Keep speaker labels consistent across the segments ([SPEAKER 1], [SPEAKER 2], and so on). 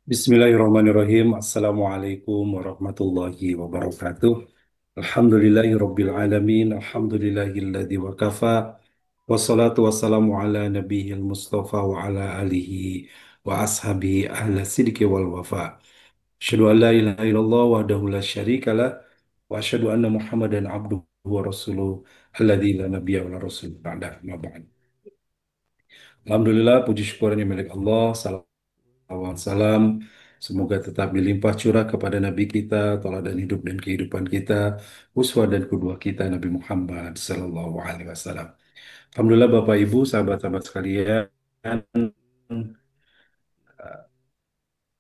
[SPEAKER 1] Bismillahirrahmanirrahim. Assalamualaikum warahmatullahi wabarakatuh. Alhamdulillahi rabbil alamin. Alhamdulillahilladzi wa kafa. Wassalatu wassalamu ala nabiyil mustafa wa ala alihi wa ashabihi ahla sidqi wal wafa. Asyhadu an la ilaha illallah wahdahu la syarika lah wa asyhadu anna Muhammadan abduhu wa rasuluh alladzi la nabiyya wa la rasul ba'da. Ma ba'd. Alhamdulillah, puji syukurnya milik Allah. Salam salam, semoga tetap dilimpah curah kepada Nabi kita, teladan hidup dan kehidupan kita, uswah dan kedua kita Nabi Muhammad Sallallahu Alaihi Wasallam. Alhamdulillah Bapak Ibu, sahabat-sahabat sekalian,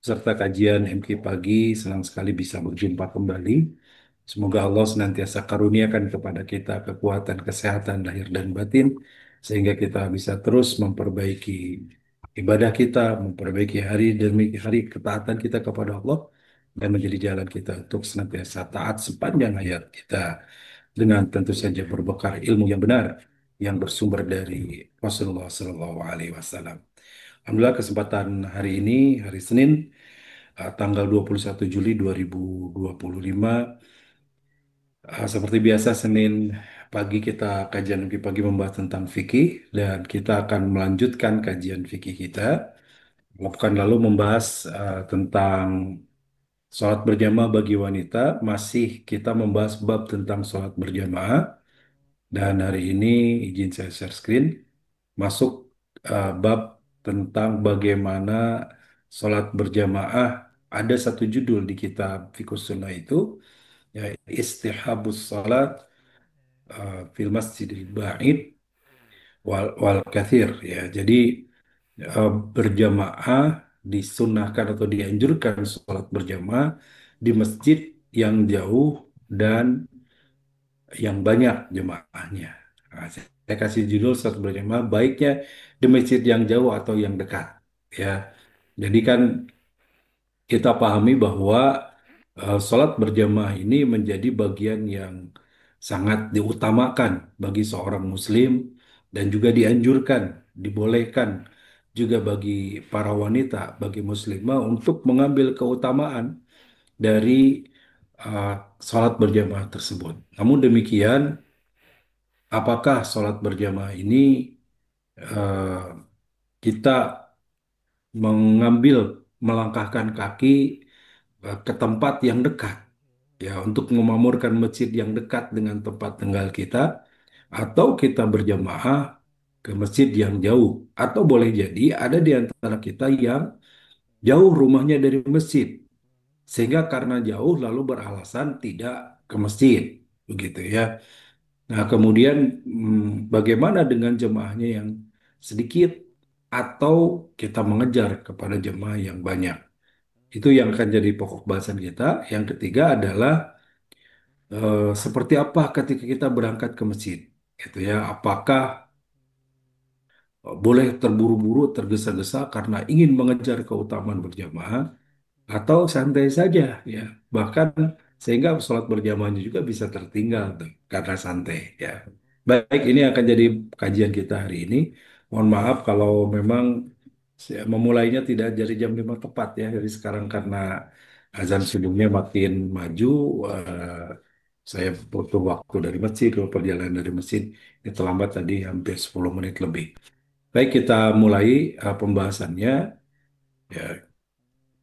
[SPEAKER 1] serta kajian MK Pagi, senang sekali bisa berjumpa kembali. Semoga Allah senantiasa karuniakan kepada kita kekuatan, kesehatan, lahir dan batin, sehingga kita bisa terus memperbaiki ibadah kita, memperbaiki hari demi hari ketaatan kita kepada Allah, dan menjadi jalan kita untuk senantiasa taat sepanjang hayat kita, dengan tentu saja berbekal ilmu yang benar, yang bersumber dari Rasulullah Sallallahu Alaihi Wasallam. Alhamdulillah kesempatan hari ini, hari Senin, tanggal 21 Juli 2025. Seperti biasa, Senin pagi kita kajian fikih pagi membahas tentang fikih, dan kita akan melanjutkan kajian fikih kita. Pekan lalu membahas tentang sholat berjamaah bagi wanita. Masih kita membahas bab tentang sholat berjamaah, dan hari ini izin saya share screen masuk bab tentang bagaimana sholat berjamaah. Ada satu judul di kitab Fiqh Sunnah itu, ya, Istihabus Salat fil Masjidil Ba'id wal Kathir, ya. Jadi berjamaah disunahkan atau dianjurkan sholat berjamaah di masjid yang jauh dan yang banyak jemaahnya. Nah, saya kasih judul sholat berjamaah baiknya di masjid yang jauh atau yang dekat, ya. Jadi kan kita pahami bahwa sholat berjamaah ini menjadi bagian yang sangat diutamakan bagi seorang muslim, dan juga dianjurkan, dibolehkan juga bagi para wanita, bagi muslimah untuk mengambil keutamaan dari uh, sholat berjamaah tersebut. Namun demikian, apakah sholat berjamaah ini uh, kita mengambil, melangkahkan kaki ke tempat yang dekat, ya, untuk memamurkan masjid yang dekat dengan tempat tinggal kita, atau kita berjamaah ke masjid yang jauh, atau boleh jadi ada di antara kita yang jauh rumahnya dari masjid, sehingga karena jauh lalu beralasan tidak ke masjid, begitu ya. Nah, kemudian bagaimana dengan jemaahnya yang sedikit, atau kita mengejar kepada jemaah yang banyak? Itu yang akan jadi pokok bahasan kita. Yang ketiga adalah seperti apa ketika kita berangkat ke masjid, gitu ya. Apakah boleh terburu-buru, tergesa-gesa karena ingin mengejar keutamaan berjamaah, atau santai saja, ya. Bahkan sehingga sholat berjamaahnya juga bisa tertinggal tuh, karena santai, ya. Baik, ini akan jadi kajian kita hari ini. Mohon maaf kalau memang saya memulainya tidak dari jam 5 tepat, ya. Jadi sekarang karena azan subuhnya makin maju, eh, saya butuh waktu dari masjid, kalau perjalanan dari masjid ini terlambat tadi hampir 10 menit lebih. Baik, kita mulai pembahasannya, ya,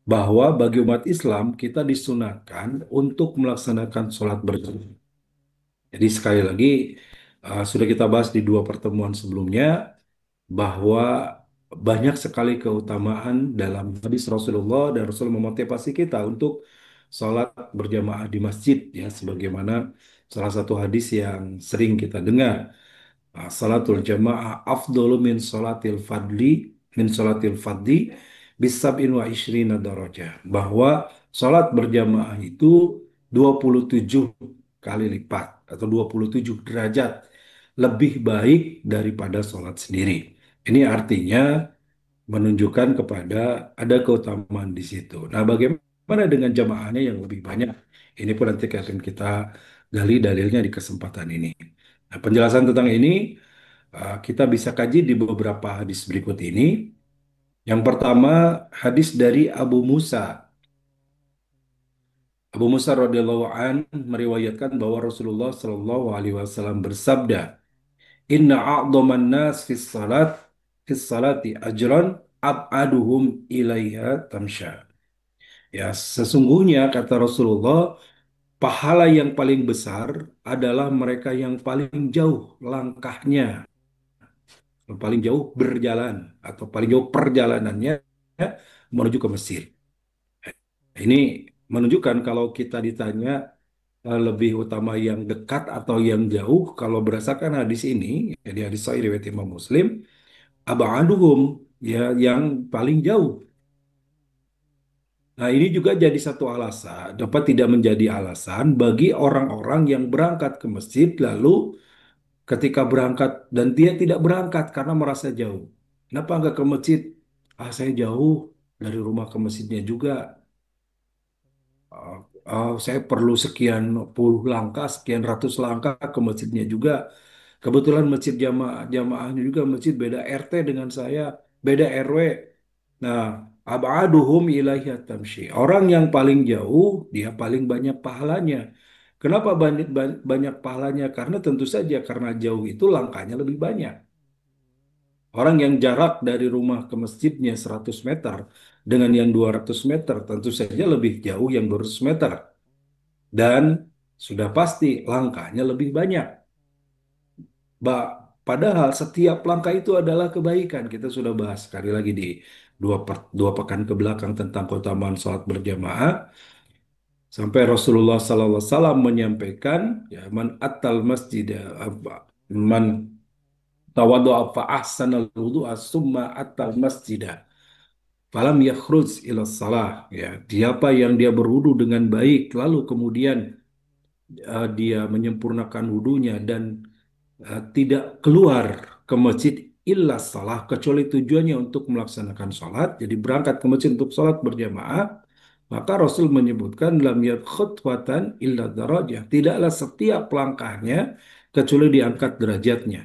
[SPEAKER 1] bahwa bagi umat Islam kita disunahkan untuk melaksanakan sholat berjamaah. Jadi sekali lagi, sudah kita bahas di dua pertemuan sebelumnya bahwa banyak sekali keutamaan dalam hadis Rasulullah, dan Rasul memotivasi kita untuk sholat berjamaah di masjid, ya, sebagaimana salah satu hadis yang sering kita dengar. Salatul jamaah afdolu min salatil fadli bisab'in wa ishrina darajah. Bahwa salat berjamaah itu 27 kali lipat atau 27 derajat lebih baik daripada salat sendiri. Ini artinya menunjukkan kepada ada keutamaan di situ. Nah, bagaimana dengan jamaahnya yang lebih banyak? Ini pun nanti akan kita gali dalilnya di kesempatan ini. Nah, penjelasan tentang ini kita bisa kaji di beberapa hadis berikut ini. Yang pertama, hadis dari Abu Musa. Abu Musa radhiyallahu an meriwayatkan bahwa Rasulullah Shallallahu alaihi wasallam bersabda, "Inna a'dhaman nas fis salati ajran ab'aduhum ilaiha tamsha." Ya, sesungguhnya kata Rasulullah, pahala yang paling besar adalah mereka yang paling jauh langkahnya, paling jauh berjalan atau paling jauh perjalanannya menuju ke Mesir. Ini menunjukkan kalau kita ditanya lebih utama yang dekat atau yang jauh, kalau berdasarkan hadis ini, jadi hadis sahih riwayat Imam Muslim, aba'aduhum, ya yang paling jauh. Nah, ini juga jadi satu alasan, dapat tidak menjadi alasan bagi orang-orang yang berangkat ke masjid lalu ketika berangkat dan dia tidak berangkat karena merasa jauh. Kenapa nggak ke masjid? Ah, saya jauh dari rumah ke masjidnya juga. Ah, saya perlu sekian puluh langkah, sekian ratus langkah ke masjidnya juga. Kebetulan masjid jamaahnya juga masjid beda RT dengan saya, beda RW. Nah, ab'aduhum ilaihi tamshi. Orang yang paling jauh, dia paling banyak pahalanya. Kenapa banyak pahalanya? Karena tentu saja karena jauh itu langkahnya lebih banyak. Orang yang jarak dari rumah ke masjidnya 100 meter dengan yang 200 meter tentu saja lebih jauh yang 200 meter. Dan sudah pasti langkahnya lebih banyak. Padahal setiap langkah itu adalah kebaikan. Kita sudah bahas sekali lagi di dua pekan ke belakang tentang keutamaan sholat berjamaah. Sampai Rasulullah SAW menyampaikan, ya, man atal masjid, man tawaddu'a fa ahsanal wudu'a summa atal masjidah. Falam yakhruj ila salah. Ya, siapa yang dia berwudu dengan baik, lalu kemudian dia menyempurnakan wudunya dan tidak keluar ke masjid illa salah kecuali tujuannya untuk melaksanakan sholat, jadi berangkat ke masjid untuk sholat berjamaah, maka Rasul menyebutkan lam yad khutwatan illa darajah, tidaklah setiap langkahnya kecuali diangkat derajatnya.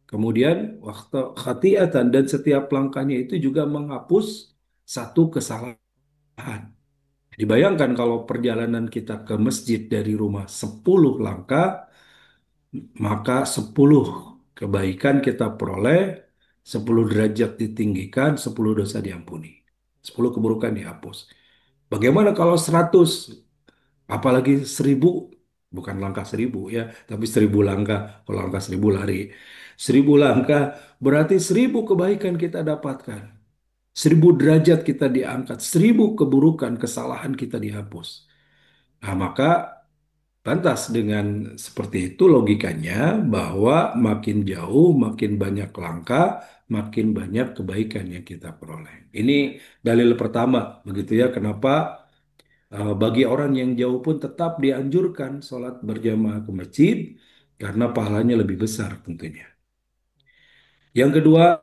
[SPEAKER 1] Kemudian waktu khati'atan, dan setiap langkahnya itu juga menghapus satu kesalahan. Dibayangkan kalau perjalanan kita ke masjid dari rumah 10 langkah, maka 10 kebaikan kita peroleh, 10 derajat ditinggikan, 10 dosa diampuni. 10 keburukan dihapus. Bagaimana kalau 100, apalagi 1000, bukan langkah 1000 ya, tapi 1000 langkah, kalau langkah 1000 lari. 1000 langkah berarti 1000 kebaikan kita dapatkan. 1000 derajat kita diangkat, 1000 keburukan, kesalahan kita dihapus. Nah, maka lantas dengan seperti itu logikanya bahwa makin jauh, makin banyak langkah, makin banyak kebaikan yang kita peroleh. Ini dalil pertama, begitu ya, kenapa bagi orang yang jauh pun tetap dianjurkan sholat berjamaah ke masjid, karena pahalanya lebih besar tentunya. Yang kedua,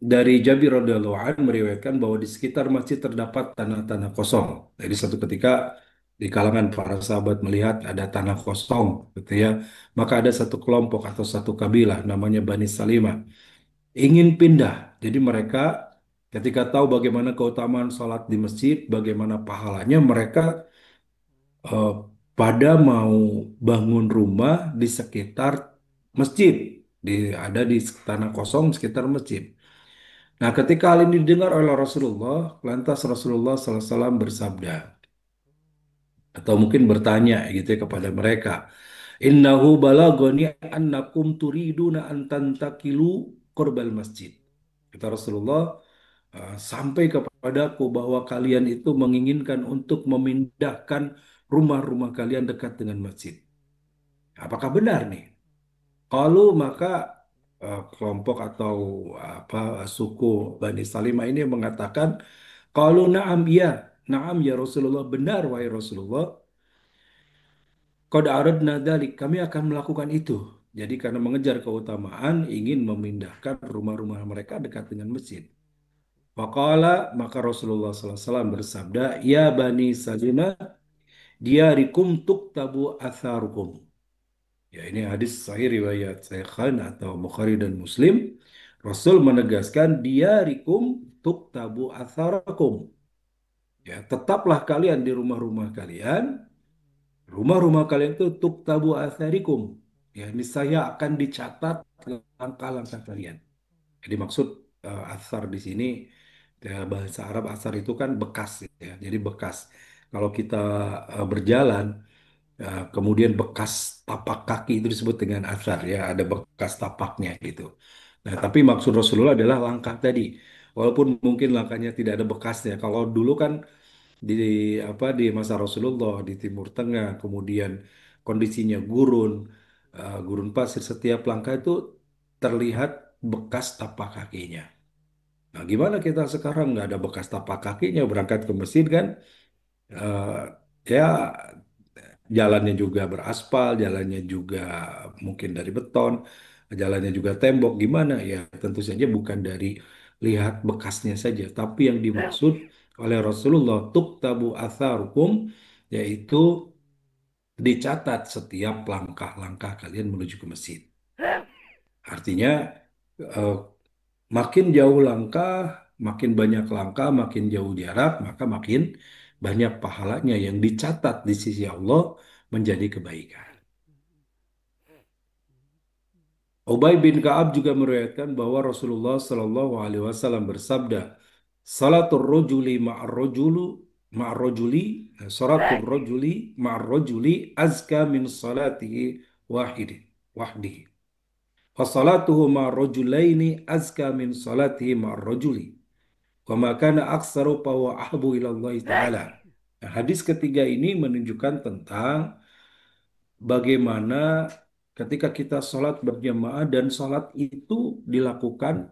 [SPEAKER 1] dari Jabir radhiyallahu an meriwayatkan bahwa di sekitar masjid terdapat tanah-tanah kosong. Jadi suatu ketika di kalangan para sahabat melihat ada tanah kosong, gitu ya. Maka ada satu kelompok atau satu kabilah namanya Bani Salimah ingin pindah. Jadi mereka ketika tahu bagaimana keutamaan sholat di masjid, bagaimana pahalanya, mereka eh, pada mau bangun rumah di sekitar masjid, ada di tanah kosong sekitar masjid. Nah, ketika hal ini didengar oleh Rasulullah, lantas Rasulullah SAW bersabda, atau mungkin bertanya gitu ya kepada mereka, Innahu balagoni annakum turiduna an tantakilu qurbal masjid. Kata Rasulullah, sampai kepadaku bahwa kalian itu menginginkan untuk memindahkan rumah-rumah kalian dekat dengan masjid. Apakah benar nih? Kalau maka kelompok atau apa suku Bani Salimah ini mengatakan, kalau na'am ya Rasulullah, benar wahai Rasulullah, qad aradna dzalik, kami akan melakukan itu. Jadi karena mengejar keutamaan, ingin memindahkan rumah-rumah mereka dekat dengan masjid. Faqala, maka Rasulullah SAW bersabda, Ya Bani Salimah, diarikum tuktabu atharukum. Ya, ini hadis sahih riwayat Shaykhan atau Bukhari dan Muslim. Rasul menegaskan diarikum tuktabu atharakum. Ya, tetaplah kalian di rumah-rumah kalian. Rumah-rumah kalian itu tuktabu atharikum. Ya, niscaya akan dicatat langkah-langkah kalian. Jadi maksud athar di sini bahasa Arab athar itu kan bekas ya. Jadi bekas. Kalau kita berjalan kemudian bekas tapak kaki itu disebut dengan athar ya, ada bekas tapaknya gitu. Nah, tapi maksud Rasulullah adalah langkah tadi. Walaupun mungkin langkahnya tidak ada bekasnya. Kalau dulu kan di di masa Rasulullah di Timur Tengah, kemudian kondisinya gurun, gurun pasir, setiap langkah itu terlihat bekas tapak kakinya. Nah, gimana kita sekarang nggak ada bekas tapak kakinya berangkat ke masjid kan? Eh, ya jalannya juga beraspal, jalannya juga mungkin dari beton, jalannya juga tembok. Gimana? Ya tentu saja bukan dari lihat bekasnya saja, tapi yang dimaksud oleh Rasulullah tuktabu atharukum yaitu dicatat setiap langkah-langkah kalian menuju ke masjid. Artinya eh, makin jauh langkah, makin banyak langkah, makin jauh jarak, maka makin banyak pahalanya yang dicatat di sisi Allah menjadi kebaikan. Ubay bin Ka'ab juga meriwayatkan bahwa Rasulullah Shallallahu Alaihi Wasallam bersabda, "Salatul rojuli ma'ar rojuli, salatul rojuli ma'ar rojuli azka min salatihi wahdihi. Wa salatuhu ma'ar-rojulaini azka min salatihi ma'ar-rojuli. Wa ma kana aksaru fa huwa ahabu ila Allah Ta'ala." Nah, hadis ketiga ini menunjukkan tentang bagaimana ketika kita sholat berjamaah dan sholat itu dilakukan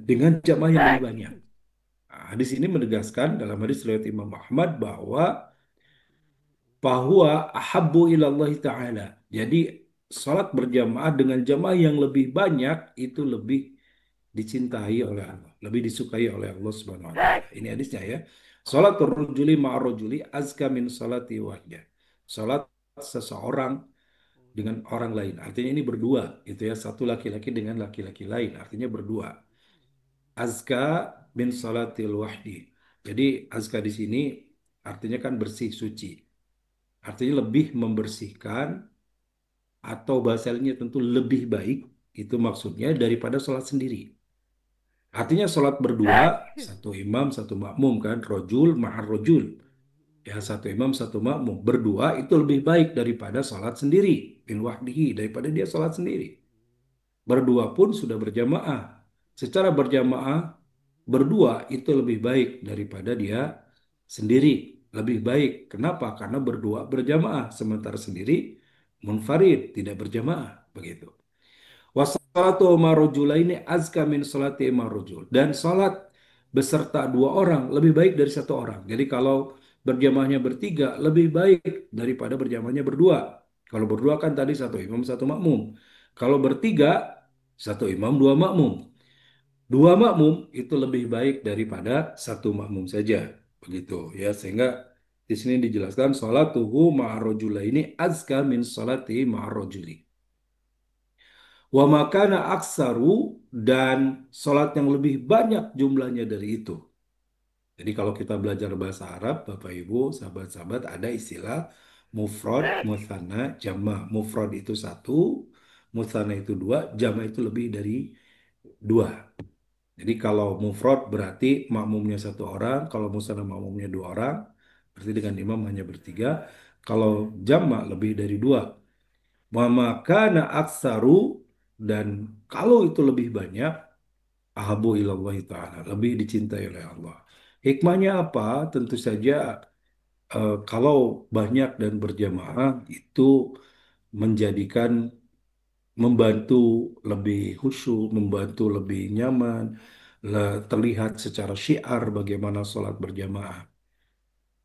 [SPEAKER 1] dengan jamaah yang lebih banyak. Nah, hadis ini menegaskan dalam hadis riwayat Imam Ahmad bahwa ahabbu ilallahi ta'ala. Jadi sholat berjamaah dengan jamaah yang lebih banyak itu lebih dicintai oleh Allah, lebih disukai oleh Allah Subhanahu wa taala. Ini hadisnya ya. Salatul rajuli ma'ar rajuli azka min salati wahda. Salat seseorang dengan orang lain. Artinya ini berdua, gitu ya. Satu laki-laki dengan laki-laki lain, artinya berdua. Azka min salatil wahdi. Jadi azka di sini artinya kan bersih, suci. Artinya lebih membersihkan atau bahasa lainnya tentu lebih baik, itu maksudnya daripada sholat sendiri. Artinya sholat berdua, satu imam, satu makmum kan, rojul, mahar rojul. Ya, satu imam, satu makmum. Berdua itu lebih baik daripada sholat sendiri. Bin wahdihi, daripada dia sholat sendiri. Berdua pun sudah berjamaah. Secara berjamaah, berdua itu lebih baik daripada dia sendiri. Lebih baik. Kenapa? Karena berdua berjamaah. Sementara sendiri, munfarid, tidak berjamaah. Begitu. Wassalatu marujulaini azka min salati marujul. Dan salat beserta dua orang lebih baik dari satu orang. Jadi kalau berjamaahnya bertiga lebih baik daripada berjamaahnya berdua. Kalau berdua kan tadi satu imam satu makmum. Kalau bertiga satu imam dua makmum. Dua makmum itu lebih baik daripada satu makmum saja. Begitu ya. Sehingga di sini dijelaskan salatuhu ma'arrojulaini azka min salati ma'arrojuli. Wa makana aksaru dan sholat yang lebih banyak jumlahnya dari itu. Jadi kalau kita belajar bahasa Arab, Bapak Ibu, sahabat-sahabat, ada istilah mufrad, mutsanna, jama'. Mufrad itu satu, mutsanna itu dua, jama' itu lebih dari dua. Jadi kalau mufrad berarti makmumnya satu orang, kalau mutsanna makmumnya dua orang, berarti dengan imam hanya bertiga. Kalau jama' lebih dari dua. Wa makana aksaru dan kalau itu lebih banyak ahabu ilallah ta'ala lebih dicintai oleh Allah. Hikmahnya apa? Tentu saja kalau banyak dan berjamaah itu menjadikan membantu lebih khusyuk, membantu lebih nyaman, terlihat secara syiar bagaimana sholat berjamaah.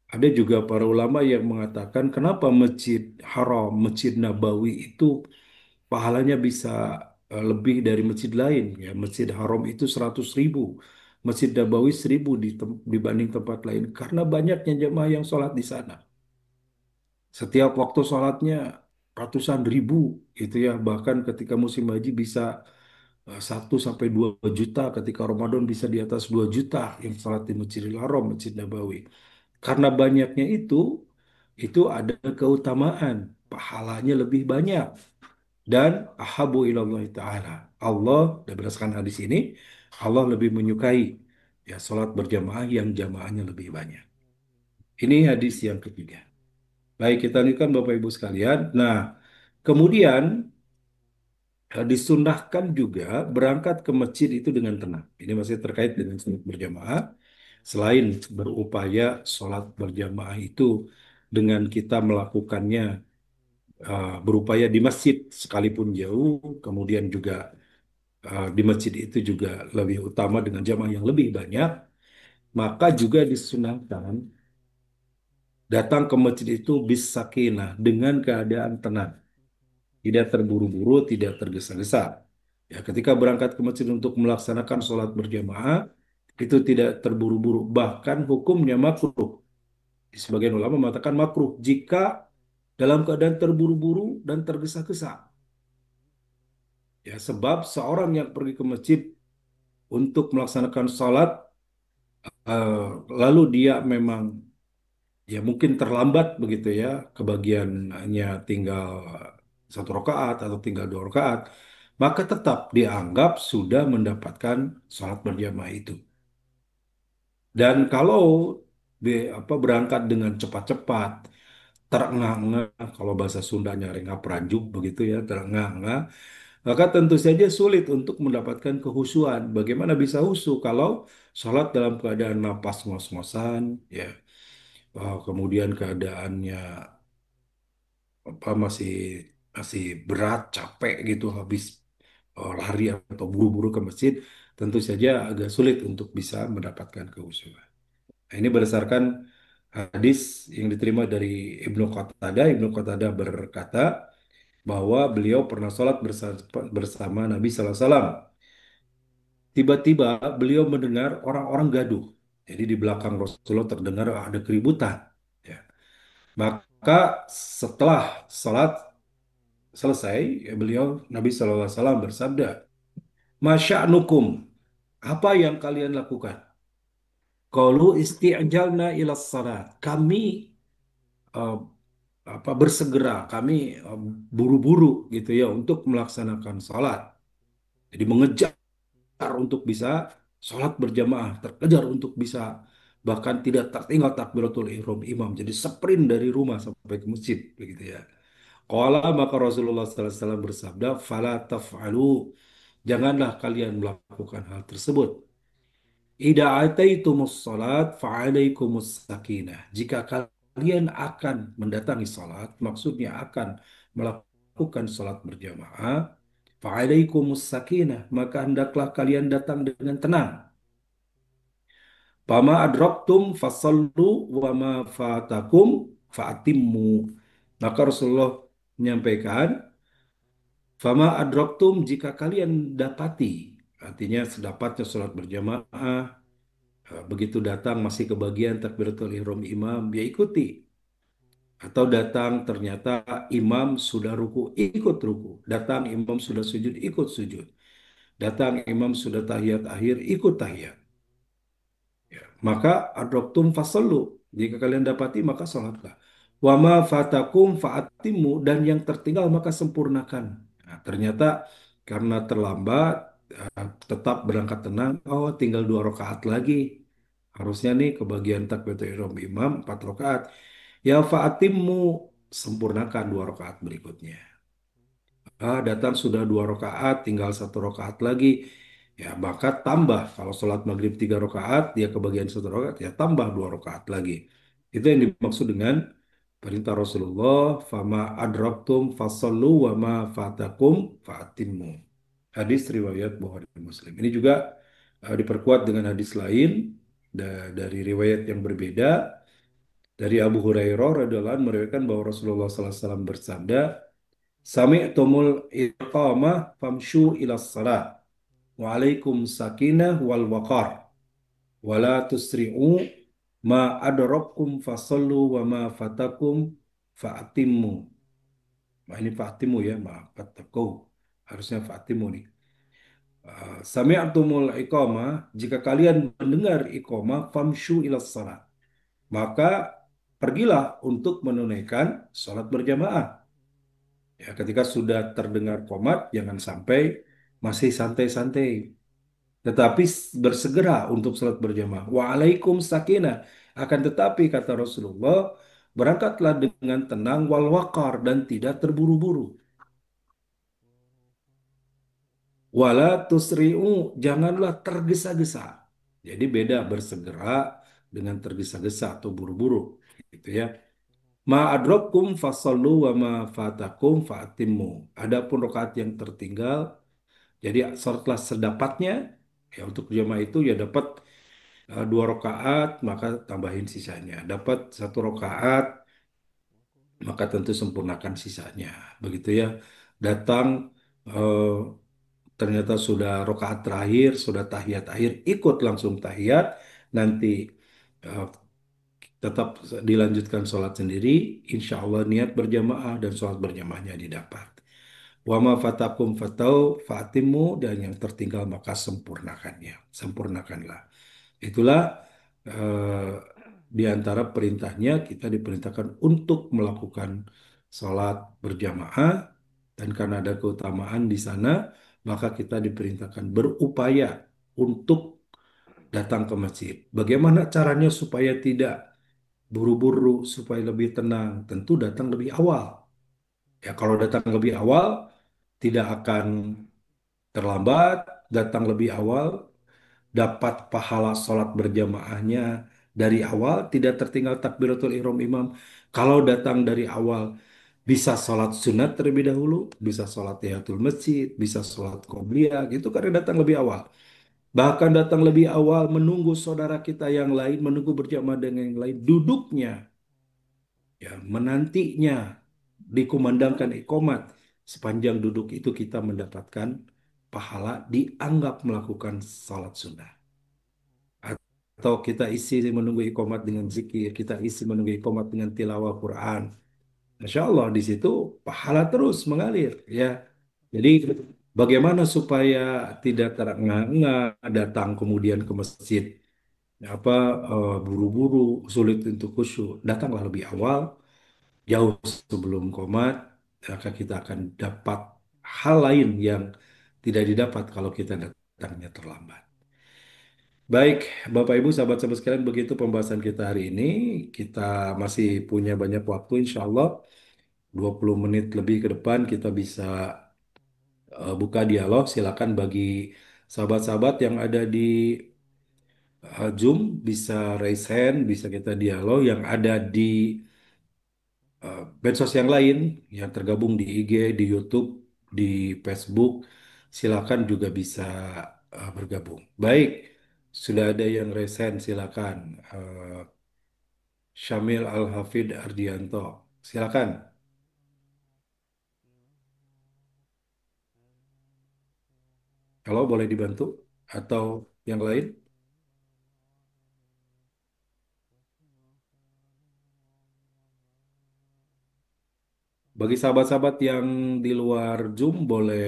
[SPEAKER 1] Ada juga para ulama yang mengatakan kenapa Masjid Haram, Masjid Nabawi itu pahalanya bisa lebih dari masjid lain ya. Masjid Haram itu 100.000, Masjid Nabawi 1.000 dibanding tempat lain karena banyaknya jemaah yang sholat di sana. Setiap waktu sholatnya ratusan ribu itu ya, bahkan ketika musim haji bisa 1 sampai 2 juta, ketika Ramadan bisa di atas 2 juta yang salat di Masjidil Haram, Masjid Nabawi. Karena banyaknya itu ada keutamaan, pahalanya lebih banyak dan ahabu ilallah ta'ala. Allah, dan berdasarkan hadis ini, Allah lebih menyukai ya salat berjamaah yang jamaahnya lebih banyak. Ini hadis yang ketiga. Baik, kita lanjutkan Bapak Ibu sekalian. Nah, kemudian disunahkan juga berangkat ke masjid itu dengan tenang. Ini masih terkait dengan sholat berjamaah. Selain berupaya sholat berjamaah itu dengan kita melakukannya berupaya di masjid sekalipun jauh, kemudian juga di masjid itu juga lebih utama dengan jamaah yang lebih banyak, maka juga disunahkan datang ke masjid itu bis sakinah dengan keadaan tenang, tidak terburu-buru, tidak tergesa-gesa. Ya, ketika berangkat ke masjid untuk melaksanakan sholat berjamaah, itu tidak terburu-buru, bahkan hukumnya makruh. Sebagian ulama mengatakan makruh jika dalam keadaan terburu-buru dan tergesa-gesa. Ya, sebab seorang yang pergi ke masjid untuk melaksanakan sholat, eh, lalu dia memang ya mungkin terlambat begitu ya, kebagiannya tinggal 1 rakaat atau tinggal 2 rakaat, maka tetap dianggap sudah mendapatkan sholat berjamaah itu. Dan kalau berangkat dengan cepat-cepat, terengah-engah, kalau bahasa Sundanya rengah peranjuk begitu ya, terengah-engah, maka tentu saja sulit untuk mendapatkan kehusuan. Bagaimana bisa husu kalau sholat dalam keadaan napas ngos-ngosan, ya, kemudian keadaannya masih masih berat, capek gitu, habis lari atau buru-buru ke masjid, tentu saja agak sulit untuk bisa mendapatkan kehusuan. Nah, ini berdasarkan hadis yang diterima dari Ibnu Qatadah. Ibnu Qatadah berkata bahwa beliau pernah sholat bersama Nabi Sallallahu Alaihi Wasallam. Tiba-tiba beliau mendengar orang-orang gaduh. Jadi di belakang Rasulullah terdengar ada keributan. Ya. Maka setelah sholat selesai, ya beliau Nabi Sallallahu Alaihi Wasallam bersabda, Masya'nukum, apa yang kalian lakukan? Qalu isti'jalna ila salat. Kami eh, bersegera, kami buru-buru gitu ya untuk melaksanakan salat. Jadi mengejar untuk bisa sholat berjamaah, terkejar untuk bisa bahkan tidak tertinggal takbiratul ihram imam. Jadi sprint dari rumah sampai ke masjid begitu ya. Qala maka Rasulullah sallallahu alaihi wasallam bersabda, "Fala taf'alu." Janganlah kalian melakukan hal tersebut. Idza ataitumus salat fa'alaikumus sakinah. Jika kalian akan mendatangi salat, maksudnya akan melakukan salat berjamaah, fa'alaikumus sakinah, maka hendaklah kalian datang dengan tenang. Fama adraktum fasallu wa ma fatakum fa'atimmu. Maka Rasulullah menyampaikan, Fama adraktum, jika kalian dapati, artinya sedapatnya sholat berjamaah, begitu datang masih kebagian takbiratul ihram imam, ya ikuti. Atau datang ternyata imam sudah ruku, ikut ruku. Datang imam sudah sujud, ikut sujud. Datang imam sudah tahiyat akhir, ikut tahiyat. Ya, maka adroktum fasallu. Jika kalian dapati maka sholatlah. Wama fatakum fa'atimu, dan yang tertinggal maka sempurnakan. Nah, ternyata karena terlambat tetap berangkat tenang. Oh, tinggal 2 rakaat lagi. Harusnya nih kebagian takbiratul ihram imam 4 rakaat. Ya fa'atimu, sempurnakan 2 rakaat berikutnya. Datang sudah 2 rakaat, tinggal 1 rakaat lagi. Ya, maka tambah. Kalau sholat maghrib 3 rakaat, dia kebagian 1 rakaat, ya tambah 2 rakaat lagi. Itu yang dimaksud dengan perintah Rasulullah, fama adraktum fasallu wa ma fatakum fa'atimmu. Hadis riwayat Bukhari dan Muslim. Ini juga diperkuat dengan hadis lain dari riwayat yang berbeda. Dari Abu Hurairah radhiyallahu anhu meriwayatkan bahwa Rasulullah SAW bersabda, Sami'tumul iqamah famshu ila salat. Waalaikum sakinah wal waqar. Wala tusri'u ma adrakkum fasallu wa ma fatakum fa'atimmu. Nah, ini fa'atimmu ya, maaf. Fataku. Harusnya fa'atimmu nih. Sami'tumul iqamah, jika kalian mendengar iqamah, famshu ila salat. Maka pergilah untuk menunaikan sholat berjamaah. Ya, ketika sudah terdengar qomat, jangan sampai masih santai-santai. Tetapi bersegera untuk sholat berjamaah. Waalaikum sakinah. Akan tetapi, kata Rasulullah, berangkatlah dengan tenang wal waqar dan tidak terburu-buru. Wala tusri'u, janganlah tergesa-gesa. Jadi beda bersegera dengan tergesa-gesa atau buru-buru, gitu ya. Ma adrokum fasallu wa ma fatakum fa'atimmu. Adapun rakaat yang tertinggal, jadi sholatlah sedapatnya. Ya untuk jamaah itu ya dapat 2 rakaat, maka tambahin sisanya. Dapat 1 rakaat, maka tentu sempurnakan sisanya. Begitu ya. Datang eh, ternyata sudah rakaat terakhir, sudah tahiyat akhir, ikut langsung tahiyat, nanti eh, tetap dilanjutkan sholat sendiri, insya Allah niat berjamaah dan sholat berjamaahnya didapat. Wa ma fatakum fatau fatimu, dan yang tertinggal maka sempurnakannya, sempurnakanlah. Itulah eh, di antara perintahnya kita diperintahkan untuk melakukan sholat berjamaah, dan karena ada keutamaan di sana, maka kita diperintahkan berupaya untuk datang ke masjid. Bagaimana caranya supaya tidak buru-buru, supaya lebih tenang? Tentu datang lebih awal. Ya, kalau datang lebih awal tidak akan terlambat, datang lebih awal dapat pahala sholat berjamaahnya dari awal, tidak tertinggal takbiratul ihram imam. Kalau datang dari awal, bisa sholat sunat terlebih dahulu, bisa sholat tahiyatul masjid, bisa sholat qobliyah, gitu karena datang lebih awal. Bahkan datang lebih awal menunggu saudara kita yang lain, menunggu berjamaah dengan yang lain, duduknya, ya menantinya, dikumandangkan iqomat. Sepanjang duduk itu kita mendapatkan pahala dianggap melakukan sholat sunnah. Atau kita isi menunggu iqomat dengan zikir, kita isi menunggu iqomat dengan tilawah Quran. Masya Allah di situ pahala terus mengalir ya. Jadi bagaimana supaya tidak terengah-engah datang kemudian ke masjid apa buru-buru, sulit untuk khusyuk, datanglah lebih awal, jauh sebelum qomat, maka kita akan dapat hal lain yang tidak didapat kalau kita datangnya terlambat. Baik, Bapak Ibu, sahabat-sahabat sekalian, begitu pembahasan kita hari ini. Kita masih punya banyak waktu, insya Allah 20 menit lebih ke depan kita bisa buka dialog. Silakan bagi sahabat-sahabat yang ada di Zoom bisa raise hand, bisa kita dialog. Yang ada di medsos yang lain, yang tergabung di IG, di YouTube, di Facebook, silakan juga bisa bergabung. Baik, sudah ada yang raise hand, silakan. Syamil Al-Hafid Ardianto, silakan. Kalau boleh dibantu atau yang lain? Bagi sahabat-sahabat yang di luar Zoom boleh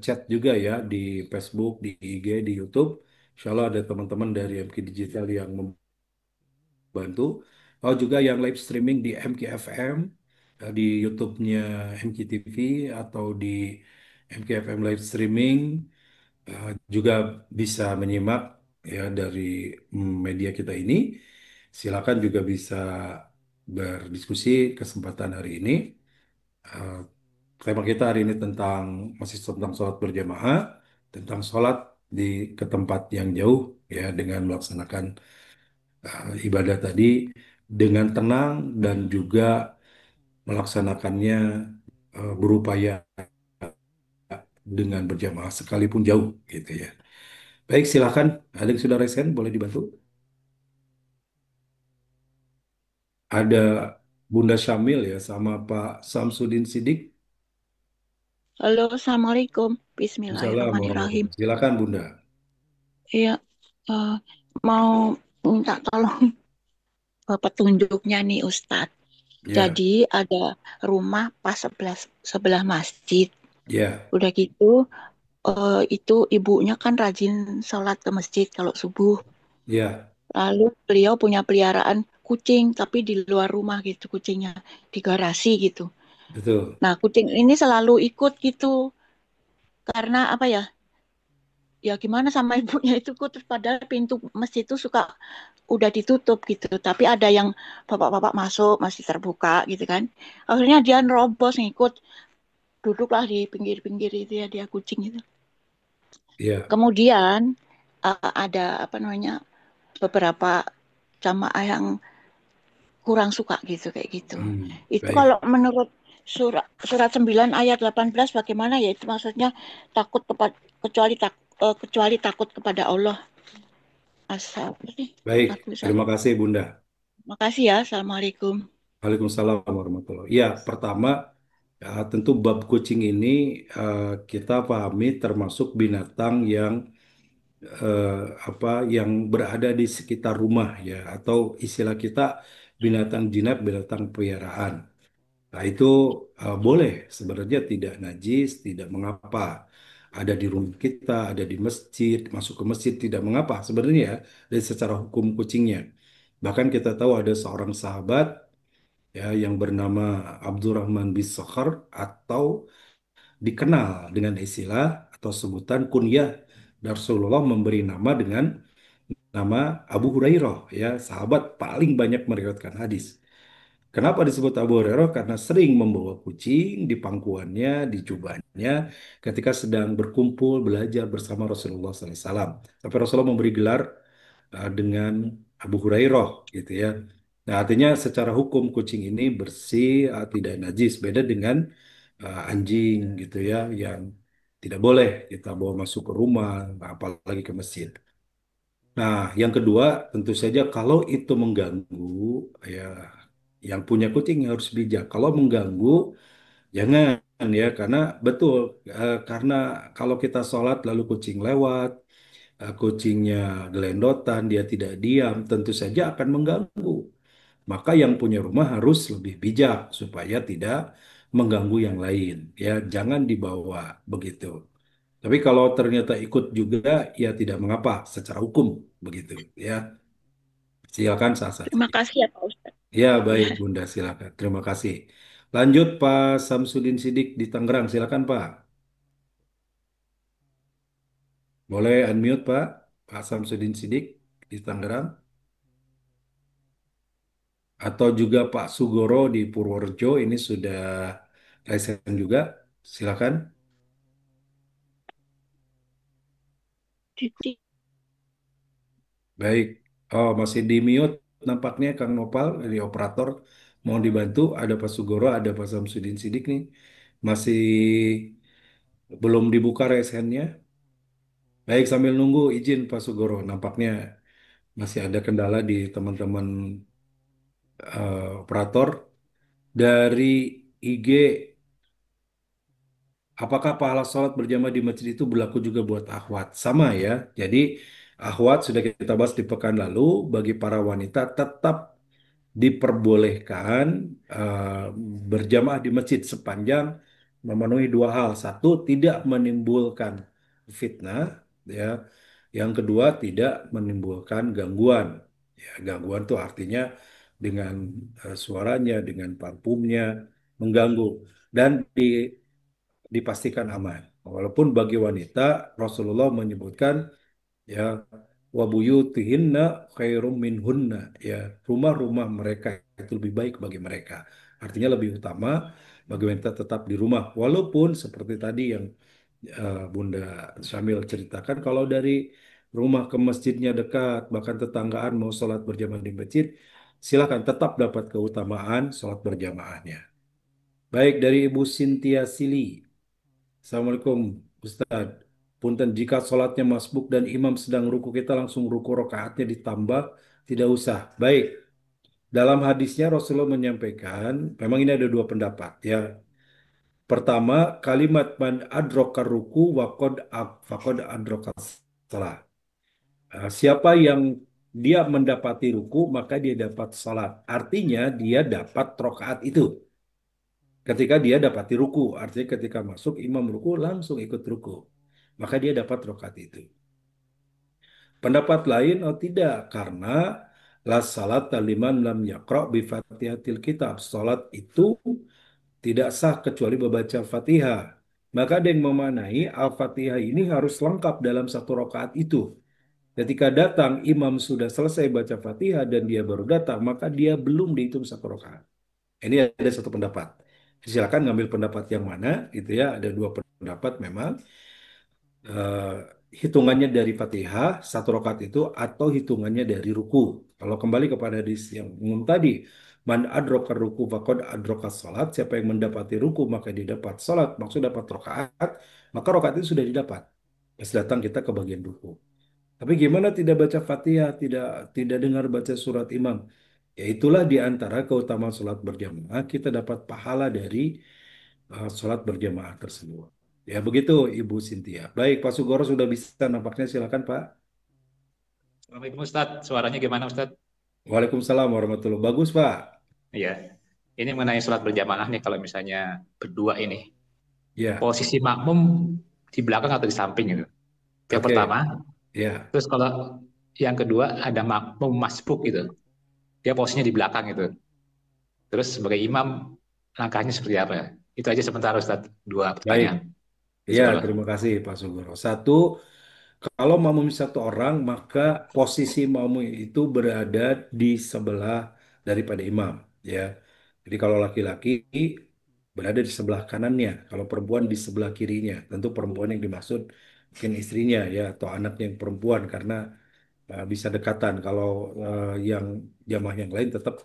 [SPEAKER 1] chat juga ya di Facebook, di IG, di YouTube. Insya Allah ada teman-teman dari MK Digital yang membantu. Oh juga yang live streaming di MKFM, di YouTube-nya MKTV atau di MKFM live streaming juga bisa menyimak ya dari media kita ini. Silakan juga bisa berdiskusi kesempatan hari ini. Eh, Tema kita hari ini tentang masih tentang sholat berjamaah, tentang sholat di ke tempat yang jauh ya dengan melaksanakan ibadah tadi dengan tenang dan juga melaksanakannya berupaya dengan berjamaah sekalipun jauh gitu ya. Baik, silakan. Ada yang sudah resen, boleh dibantu. Ada Bunda Syamil ya sama Pak Samsudin Sidik.
[SPEAKER 2] Halo, Assalamualaikum.
[SPEAKER 1] Assalamualaikum
[SPEAKER 2] Bismillahirrahmanirrahim.
[SPEAKER 1] warahmatullahi wabarakatuh. Silakan Bunda.
[SPEAKER 2] Iya, eh, mau minta tolong petunjuknya nih Ustadz.
[SPEAKER 1] Ya,
[SPEAKER 2] Jadi ada rumah pas sebelah masjid.
[SPEAKER 1] ya,
[SPEAKER 2] Udah gitu, itu ibunya kan rajin sholat ke masjid kalau subuh.
[SPEAKER 1] Ya,
[SPEAKER 2] Lalu beliau punya peliharaan kucing, tapi di luar rumah gitu kucingnya, di garasi gitu.
[SPEAKER 1] betul.
[SPEAKER 2] Nah, kucing ini selalu ikut gitu, karena apa ya? Ya gimana sama ibunya itu kok terus padahal pintu masjid itu suka udah ditutup gitu. Tapi ada yang bapak-bapak masuk masih terbuka gitu kan. Akhirnya dia nerobos ngikut, duduklah di pinggir-pinggir itu ya dia kucing itu.
[SPEAKER 1] Ya,
[SPEAKER 2] Kemudian ada apa namanya beberapa jamaah yang kurang suka gitu kayak gitu. Itu kalau
[SPEAKER 1] baik.
[SPEAKER 2] menurut surat surat 9 ayat 18 bagaimana ya itu maksudnya takut kepada kecuali takut kepada Allah. Asal sih.
[SPEAKER 1] Baik,
[SPEAKER 2] Aku
[SPEAKER 1] terima kasih Bunda.
[SPEAKER 2] makasih ya. Assalamualaikum.
[SPEAKER 1] Waalaikumsalam warahmatullahi. Ya, pertama, tentu bab kucing ini eh, kita pahami termasuk binatang yang eh, apa yang berada di sekitar rumah ya, atau istilah kita binatang jinak, binatang peliharaan. Nah, itu boleh sebenarnya tidak najis, tidak mengapa. Ada di rumah kita, ada di masjid, masuk ke masjid tidak mengapa sebenarnya ya, dari secara hukum kucingnya. Bahkan kita tahu ada seorang sahabat ya yang bernama Abdurrahman bin Sakhar atau dikenal dengan istilah atau sebutan kunyah Rasulullah memberi nama dengan nama Abu Hurairah ya, sahabat paling banyak meriwayatkan hadis. Kenapa disebut Abu Hurairah? Karena sering membawa kucing di pangkuannya, di jubahnya ketika sedang berkumpul belajar bersama Rasulullah SAW. Sampai Rasulullah memberi gelar dengan Abu Hurairah gitu ya. Nah, artinya secara hukum kucing ini bersih, tidak najis. Beda dengan anjing gitu ya, yang tidak boleh kita bawa masuk ke rumah, apalagi ke masjid. Nah, yang kedua, tentu saja kalau itu mengganggu, ya, yang punya kucing harus bijak. Kalau mengganggu, jangan ya, karena betul, karena kalau kita sholat lalu kucing lewat, kucingnya gelendotan, dia tidak diam, tentu saja akan mengganggu. Maka yang punya rumah harus lebih bijak supaya tidak mengganggu yang lain. Ya, jangan dibawa begitu. Tapi kalau ternyata ikut juga, ya tidak mengapa secara hukum begitu. Ya, silakan sah saja.
[SPEAKER 2] Terima kasih ya Pak Ustadz.
[SPEAKER 1] Ya,
[SPEAKER 2] Ya.
[SPEAKER 1] baik Bunda, silakan. Terima kasih. Lanjut Pak Samsudin Sidik di Tangerang, silakan Pak. Boleh unmute Pak. Pak Samsudin Sidik di Tangerang. Atau juga Pak Sugoro di Purworejo, ini sudah lesen juga. Silakan.
[SPEAKER 2] Titik.
[SPEAKER 1] Baik. Oh, masih di mute nampaknya Kang Nopal dari operator. Mau dibantu, ada Pak Sugoro, ada Pak Samsudin Sidik nih. Masih belum dibuka resennya. Baik, sambil nunggu izin Pak Sugoro. Nampaknya masih ada kendala di teman-teman operator. Dari IG, apakah pahala sholat berjamaah di masjid itu berlaku juga buat akhwat? Sama ya. Jadi akhwat sudah kita bahas di pekan lalu, bagi para wanita tetap diperbolehkan berjamaah di masjid sepanjang memenuhi dua hal. Satu, tidak menimbulkan fitnah, ya. Yang kedua, tidak menimbulkan gangguan. Ya, gangguan itu artinya dengan suaranya, dengan parfumnya mengganggu dan dipastikan aman. Walaupun bagi wanita Rasulullah menyebutkan ya wabuyutihinna khairum minhunna, ya, rumah-rumah mereka itu lebih baik bagi mereka, artinya lebih utama bagi wanita tetap di rumah walaupun seperti tadi yang Bunda Syamil ceritakan, kalau dari rumah ke masjidnya dekat bahkan tetanggaan mau sholat berjamaah di masjid, silakan tetap dapat keutamaan sholat berjamaahnya. Baik, dari Ibu Sintia Sili. Assalamualaikum Ustaz. Punten, jika sholatnya masbuk dan imam sedang ruku, kita langsung ruku, rokaatnya ditambah, tidak usah. Baik, dalam hadisnya Rasulullah menyampaikan, memang ini ada dua pendapat ya. Pertama, kalimat man adroka ruku fakod adroka salah. Siapa yang dia mendapati ruku, maka dia dapat salat. Artinya dia dapat rokaat itu. Ketika dia dapati ruku, artinya ketika masuk imam ruku langsung ikut ruku. maka dia dapat rokaat itu. Pendapat lain, oh tidak, karena la salat liman lam yaqra bi fatihatil kitab. Salat itu tidak sah kecuali membaca Fatihah. Maka ada yang memanai Al-Fatihah ini harus lengkap dalam satu rakaat itu. Ketika datang, imam sudah selesai baca Fatihah dan dia baru datang, maka dia belum dihitung satu rakaat. Ini ada satu pendapat. Silakan ngambil pendapat yang mana, gitu ya. Ada dua pendapat memang. eh, Hitungannya dari Fatihah satu rakaat itu atau hitungannya dari ruku. Kalau kembali kepada hadis yang umum tadi, man adroka ruku faqad adroka salat, siapa yang mendapati ruku maka dia dapat salat, maksud dapat rakaat, maka rakaat itu sudah didapat. Pas datang kita ke bagian ruku. Tapi gimana tidak baca Fatihah, tidak tidak dengar baca surat imam? Ya itulah di antara keutamaan sholat berjamaah kita dapat pahala dari sholat berjamaah tersebut. Ya begitu Ibu Cynthia. Baik, Pak Sugoro sudah bisa nampaknya silakan Pak.
[SPEAKER 3] Assalamualaikum Ustadz, suaranya gimana Ustadz?
[SPEAKER 1] Waalaikumsalam warahmatullahi wabarakatuh. Bagus Pak.
[SPEAKER 3] Iya, ini mengenai sholat berjamaah nih kalau misalnya berdua ini.
[SPEAKER 1] Ya,
[SPEAKER 3] Posisi makmum di belakang atau di samping itu. Yang pertama,
[SPEAKER 1] oke. Ya,
[SPEAKER 3] terus kalau yang kedua ada makmum masbuk gitu. Dia posisinya di belakang itu. Terus sebagai imam langkahnya seperti apa? Itu aja sementara Ustadz, dua
[SPEAKER 1] baik.
[SPEAKER 3] pertanyaan.
[SPEAKER 1] Ya,
[SPEAKER 3] Bismillah.
[SPEAKER 1] terima kasih Pak Sugoro. Satu, kalau makmum satu orang, maka posisi makmum itu berada di sebelah daripada imam, ya. Jadi kalau laki-laki berada di sebelah kanannya, kalau perempuan di sebelah kirinya. Tentu perempuan yang dimaksud mungkin istrinya ya atau anaknya yang perempuan karena bisa dekatan. Kalau yang jamaah yang lain tetap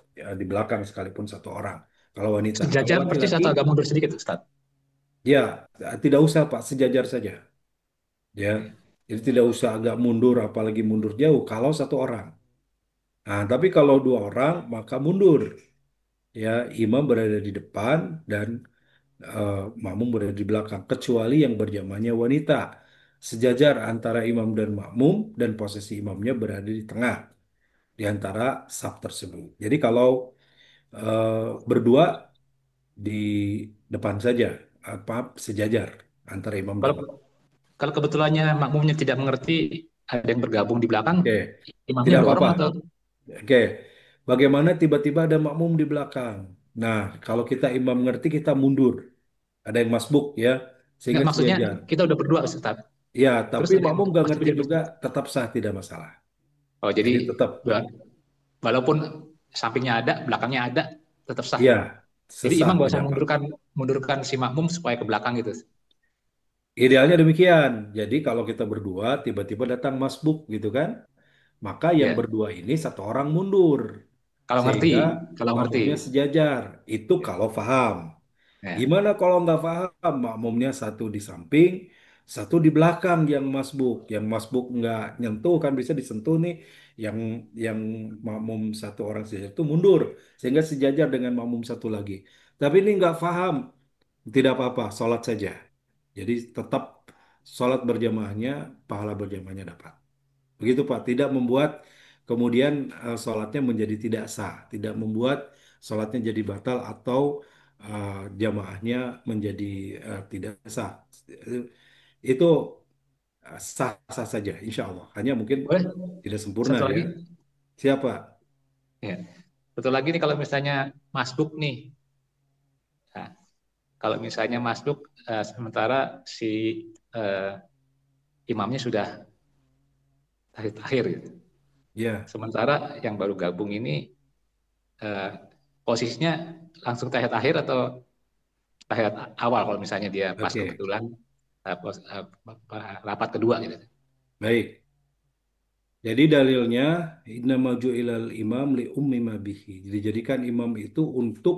[SPEAKER 1] di belakang sekalipun satu orang. Kalau wanita, kalau
[SPEAKER 3] Sejajar persis
[SPEAKER 1] laki-laki
[SPEAKER 3] atau agak mundur sedikit Ustadz?
[SPEAKER 1] ya tidak usah Pak, sejajar saja. Ya,
[SPEAKER 3] Iya.
[SPEAKER 1] jadi tidak usah agak mundur, apalagi mundur jauh kalau satu orang. Nah, tapi kalau dua orang maka mundur. Ya, imam berada di depan dan eh, makmum berada di belakang, kecuali yang berjamaahnya wanita. Sejajar antara imam dan makmum dan posisi imamnya berada di tengah di antara saf tersebut. Jadi kalau berdua di depan saja, apa sejajar antara imam dan
[SPEAKER 3] Kalau kalau kebetulannya makmumnya tidak mengerti, ada yang bergabung di belakang,
[SPEAKER 1] oke,
[SPEAKER 3] imamnya
[SPEAKER 1] tidak
[SPEAKER 3] dorong
[SPEAKER 1] apa-apa.
[SPEAKER 3] atau
[SPEAKER 1] Oke, bagaimana tiba-tiba ada makmum di belakang? Nah, kalau kita imam ngerti, kita mundur. Ada yang masbuk ya,
[SPEAKER 3] enggak,
[SPEAKER 1] sehingga
[SPEAKER 3] maksudnya
[SPEAKER 1] sejajar.
[SPEAKER 3] kita udah berdua Ustaz.
[SPEAKER 1] Ya,
[SPEAKER 3] Terus
[SPEAKER 1] tapi
[SPEAKER 3] ada yang
[SPEAKER 1] makmum gak
[SPEAKER 3] masih
[SPEAKER 1] ngerti
[SPEAKER 3] berdua.
[SPEAKER 1] juga, tetap sah, tidak masalah.
[SPEAKER 3] Oh, jadi
[SPEAKER 1] Jadi tetap,
[SPEAKER 3] walaupun sampingnya ada, belakangnya ada, tetap sah.
[SPEAKER 1] ya,
[SPEAKER 3] Jadi
[SPEAKER 1] sesah,
[SPEAKER 3] imam nggak usah
[SPEAKER 1] tidak apa.
[SPEAKER 3] mundurkan mundurkan si makmum supaya ke belakang gitu.
[SPEAKER 1] Idealnya demikian. Jadi kalau kita berdua, tiba-tiba datang masbuk gitu kan, maka yang
[SPEAKER 3] Ya,
[SPEAKER 1] berdua ini satu orang mundur.
[SPEAKER 3] kalau ngerti,
[SPEAKER 1] Sehingga
[SPEAKER 3] kalau ngerti.
[SPEAKER 1] makmumnya sejajar. Itu
[SPEAKER 3] Ya,
[SPEAKER 1] kalau paham.
[SPEAKER 3] ya.
[SPEAKER 1] Gimana kalau nggak paham? Makmumnya satu di samping, satu di belakang yang masbuk. Yang masbuk nggak nyentuh kan bisa disentuh nih. Yang yang makmum satu orang saja itu mundur sehingga sejajar dengan makmum satu lagi. Tapi ini nggak paham, tidak apa-apa, sholat saja. Jadi tetap sholat berjamaahnya, pahala berjamaahnya dapat. Begitu Pak, tidak membuat kemudian sholatnya menjadi tidak sah, tidak membuat sholatnya jadi batal atau eh, jamaahnya menjadi tidak sah. Itu sah-sah saja, insya Allah. Hanya mungkin
[SPEAKER 3] Boleh
[SPEAKER 1] tidak sempurna
[SPEAKER 3] satu
[SPEAKER 1] ya.
[SPEAKER 3] lagi?
[SPEAKER 1] Siapa?
[SPEAKER 3] Ya. Satu lagi nih kalau misalnya masbuk nih. Nah, kalau misalnya masbuk sementara si eh, imamnya sudah akhir gitu.
[SPEAKER 1] Ya,
[SPEAKER 3] Sementara yang baru gabung ini eh, posisinya langsung tahiyat akhir atau tahiyat awal kalau misalnya dia pas
[SPEAKER 1] oke.
[SPEAKER 3] kebetulan rapat kedua gitu.
[SPEAKER 1] Baik. Jadi dalilnya innama ju'ilal imam li ummi ma bihi. Dijadikan imam itu untuk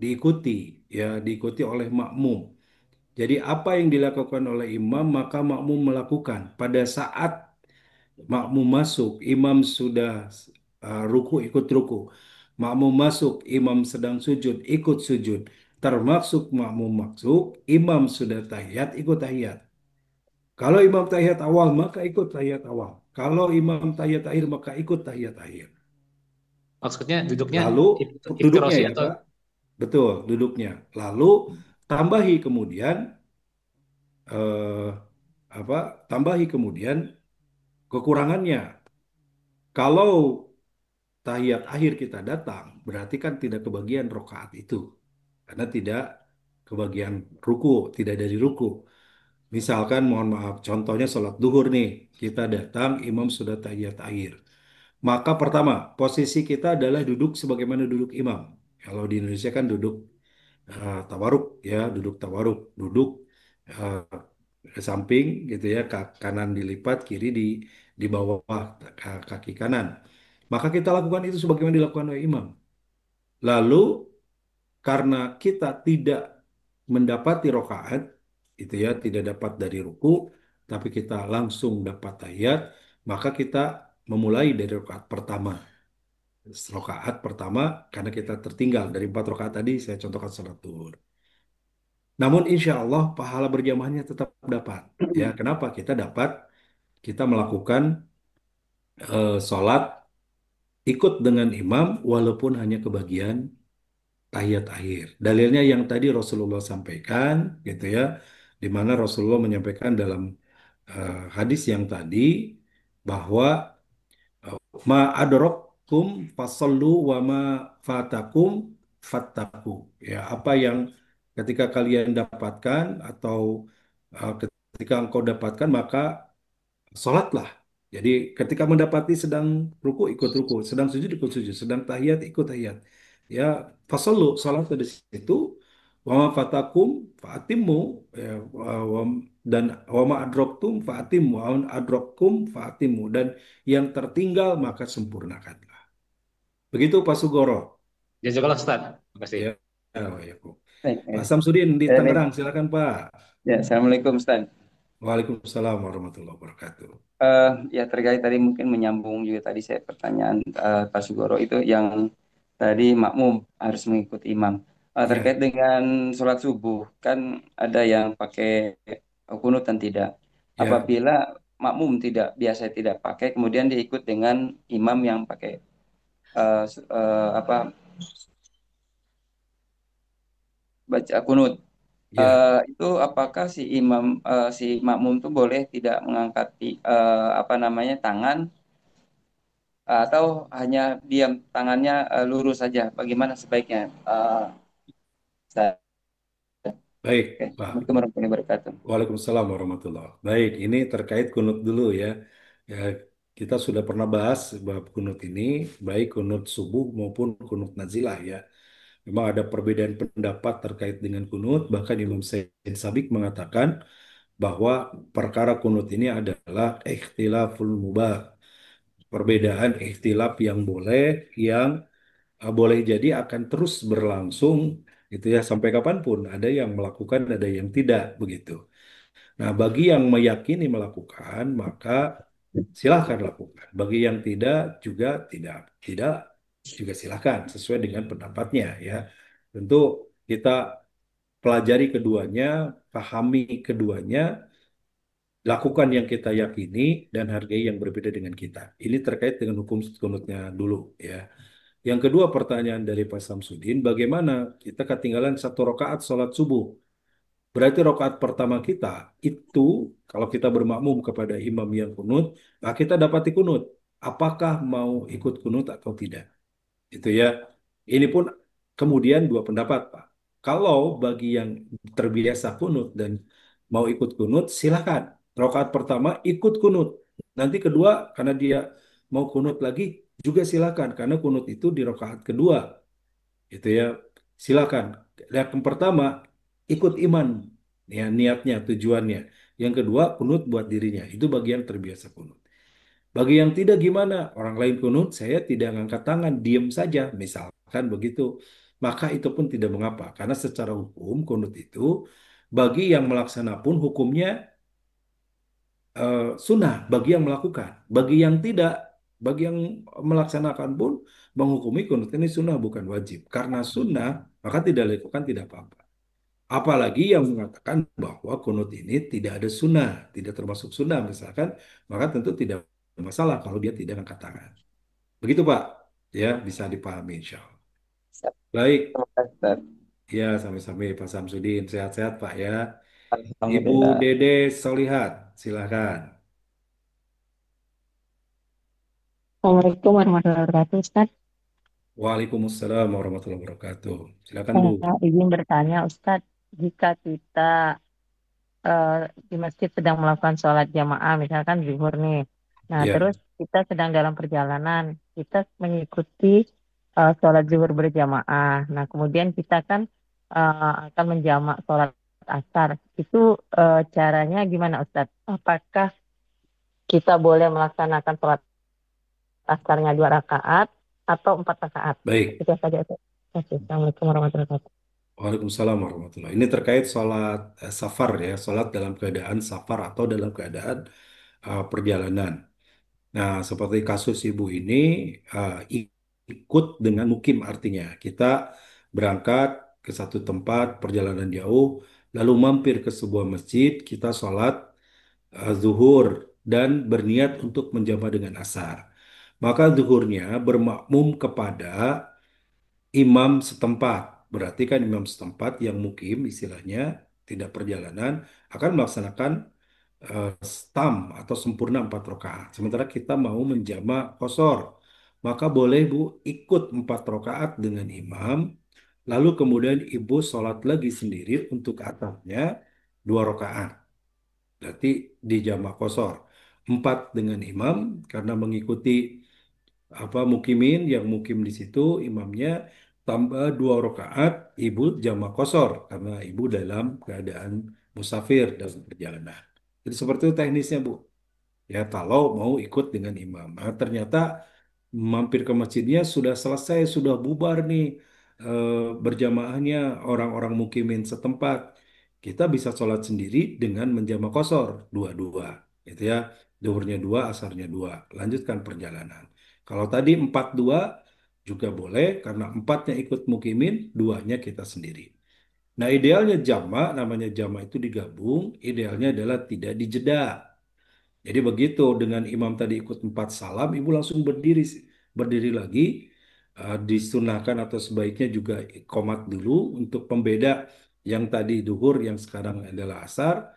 [SPEAKER 1] diikuti, ya, diikuti oleh makmum. Jadi apa yang dilakukan oleh imam maka makmum melakukan. Pada saat makmum masuk, imam sudah ruku ikut ruku. Makmum masuk, imam sedang sujud ikut sujud. Termasuk makmum masuk, imam sudah tahiyat ikut tahiyat. Kalau imam tahiyat awal maka ikut tahiyat awal. Kalau imam tahiyat akhir maka ikut tahiyat akhir.
[SPEAKER 3] Maksudnya duduknya
[SPEAKER 1] Lalu duduknya
[SPEAKER 3] iftirosi
[SPEAKER 1] ya
[SPEAKER 3] atau
[SPEAKER 1] Pak, betul duduknya. Lalu tambahi kemudian eh, apa tambahi kemudian kekurangannya. Kalau tahiyat akhir kita datang, berarti kan tidak kebagian rokaat itu. Karena tidak kebagian ruku, tidak dari ruku. Misalkan, mohon maaf, contohnya sholat duhur nih, kita datang, imam sudah tahiyat akhir. Maka pertama, posisi kita adalah duduk sebagaimana duduk imam. Kalau di Indonesia kan duduk tawaruk, ya, duduk tawaruk, duduk eh, ke samping gitu ya, kanan dilipat, kiri di bawah kaki kanan. Maka kita lakukan itu sebagaimana dilakukan oleh imam. Lalu karena kita tidak mendapati rokaat, itu ya, tidak dapat dari ruku, tapi kita langsung dapat tahiyat, maka kita memulai dari rokaat pertama. Rokaat pertama karena kita tertinggal dari 4 rokaat tadi saya contohkan salat duhur. Namun insya Allah pahala berjamaahnya tetap dapat. Ya, kenapa? Kita melakukan sholat ikut dengan imam walaupun hanya kebagian tahiyat akhir. Dalilnya yang tadi Rasulullah sampaikan, gitu ya, di mana Rasulullah menyampaikan dalam hadis yang tadi bahwa ma adrokum fasallu wa ma fatakum fattaku. Ya, apa yang ketika kalian dapatkan atau ketika engkau dapatkan maka sholatlah. Jadi ketika mendapati sedang ruku ikut ruku, sedang sujud ikut sujud, sedang tahiyat ikut tahiyat. Ya, fasallu sholat dari situ. Wa ma fatakum fa'atimmu, ya, dan wa ma adroktum fa'atimmu, wa ma adrokkum fa'atimmu, dan yang tertinggal maka sempurnakanlah. Begitu Pak Sugoro.
[SPEAKER 3] Jazakallah Ustaz. Terima kasih.
[SPEAKER 1] Ya, ya,
[SPEAKER 4] Baik,
[SPEAKER 1] Pak Samsudin di
[SPEAKER 4] baik.
[SPEAKER 1] Tangerang, silakan Pak.
[SPEAKER 4] Ya, Assalamualaikum Ustaz.
[SPEAKER 1] Waalaikumsalam warahmatullahi wabarakatuh.
[SPEAKER 4] Ya terkait tadi mungkin menyambung juga tadi saya pertanyaan Pak Sugoro itu yang tadi makmum harus mengikuti imam. Terkait
[SPEAKER 1] Ya,
[SPEAKER 4] dengan sholat subuh kan ada yang pakai kunut dan tidak.
[SPEAKER 1] ya,
[SPEAKER 4] Apabila makmum biasa tidak pakai, kemudian diikut dengan imam yang pakai apa baca kunut.
[SPEAKER 1] ya.
[SPEAKER 4] Itu apakah si makmum itu boleh tidak mengangkat apa namanya tangan atau hanya diam tangannya lurus saja? Bagaimana sebaiknya? Ustaz?
[SPEAKER 1] Baik,
[SPEAKER 4] Oke.
[SPEAKER 1] Pak.
[SPEAKER 4] Assalamualaikum warahmatullahi wabarakatuh.
[SPEAKER 1] Waalaikumsalam warahmatullahi. Baik, ini terkait kunut dulu ya. Ya, kita sudah pernah bahas bab kunut ini, baik kunut subuh maupun kunut nazilah ya. Memang ada perbedaan pendapat terkait dengan kunut, bahkan Imam Said Sabik mengatakan bahwa perkara kunut ini adalah ikhtilaful mubah. Perbedaan ikhtilaf yang boleh, yang boleh jadi akan terus berlangsung gitu ya sampai kapanpun. Ada yang melakukan, ada yang tidak begitu. Nah, bagi yang meyakini melakukan, maka silahkan lakukan. Bagi yang tidak juga tidak juga silahkan sesuai dengan pendapatnya ya. Tentu kita pelajari keduanya, pahami keduanya, lakukan yang kita yakini dan hargai yang berbeda dengan kita. Ini terkait dengan hukum kunutnya dulu ya. Yang kedua pertanyaan dari Pak Samsudin, bagaimana kita ketinggalan 1 rakaat sholat subuh? Berarti rakaat pertama kita itu kalau kita bermakmum kepada imam yang kunut, nah kita dapati kunut. Apakah mau ikut kunut atau tidak? Itu ya. Ini pun kemudian dua pendapat, Pak. Kalau bagi yang terbiasa kunut dan mau ikut kunut, silakan. Rakaat pertama ikut kunut. Nanti kedua karena dia mau kunut lagi juga silakan karena kunut itu di rakaat kedua itu ya, silakan. Yang pertama ikut iman ya, niatnya, tujuannya. Yang kedua kunut buat dirinya, itu bagi yang terbiasa kunut. Bagi yang tidak gimana, orang lain kunut saya tidak ngangkat tangan, diam saja misalkan begitu, maka itu pun tidak mengapa karena secara hukum kunut itu bagi yang melaksana pun hukumnya sunnah bagi yang melakukan. Bagi yang tidak, bagi yang melaksanakan pun menghukumi kunut ini sunnah bukan wajib. Karena sunnah maka tidak dilakukan tidak apa-apa. Apalagi yang mengatakan bahwa kunut ini tidak ada sunnah, tidak termasuk sunnah misalkan, maka tentu tidak ada masalah kalau dia tidak angkat tangan. Begitu Pak, ya bisa dipahami insya Allah. Baik,
[SPEAKER 4] Terima kasih, Ustaz.
[SPEAKER 1] ya sampai-sampai Pak Samsudin sehat-sehat Pak ya. Ibu
[SPEAKER 4] Alhamdulillah.
[SPEAKER 1] Dede Solihat, silakan.
[SPEAKER 5] Assalamualaikum warahmatullahi wabarakatuh, Ustaz.
[SPEAKER 1] Waalaikumsalam warahmatullahi wabarakatuh. Silakan Bu.
[SPEAKER 5] Saya izin bertanya, Ustaz, jika kita eh, di masjid sedang melakukan sholat jamaah, misalkan zuhur nih, nah
[SPEAKER 1] Ya,
[SPEAKER 5] terus kita sedang dalam perjalanan, kita mengikuti sholat zuhur berjamaah. Nah, kemudian kita kan akan menjamak sholat asar. Itu caranya gimana, Ustaz? Apakah kita boleh melaksanakan sholat asarnya 2 rakaat atau 4 rakaat?
[SPEAKER 1] baik.
[SPEAKER 5] Itu saja, Ustaz. Oke, Assalamualaikum warahmatullahi wabarakatuh.
[SPEAKER 1] Waalaikumsalam warahmatullahi. Ini terkait sholat safar ya, sholat dalam keadaan safar atau dalam keadaan perjalanan. Nah, seperti kasus ibu ini ikut dengan mukim artinya kita berangkat ke satu tempat perjalanan jauh, lalu mampir ke sebuah masjid, kita sholat zuhur dan berniat untuk menjama dengan asar. Maka zuhurnya bermakmum kepada imam setempat. Berarti kan imam setempat yang mukim istilahnya tidak perjalanan akan melaksanakan stam atau sempurna 4 rakaat. Sementara kita mau menjama kosor, maka boleh Bu ikut 4 rakaat dengan imam, lalu kemudian ibu sholat lagi sendiri untuk atapnya 2 rakaat. Berarti di jama kosor 4 dengan imam karena mengikuti mukimin yang mukim di situ imamnya tambah 2 rakaat ibu jama kosor karena ibu dalam keadaan musafir dalam perjalanan. Jadi seperti itu teknisnya Bu. Ya kalau mau ikut dengan imam. Nah, ternyata mampir ke masjidnya sudah selesai, sudah bubar nih eh, berjamaahnya orang-orang mukimin setempat. Kita bisa sholat sendiri dengan menjama kosor dua-dua, gitu ya. Duhurnya dua, asarnya dua. Lanjutkan perjalanan. Kalau tadi 4-2 juga boleh karena empatnya ikut mukimin, duanya kita sendiri. Nah, idealnya jama, namanya jama itu digabung, idealnya adalah tidak dijeda. Jadi begitu dengan imam tadi ikut 4 salam, ibu langsung berdiri lagi, disunahkan atau sebaiknya juga komat dulu untuk pembeda yang tadi duhur, yang sekarang adalah asar,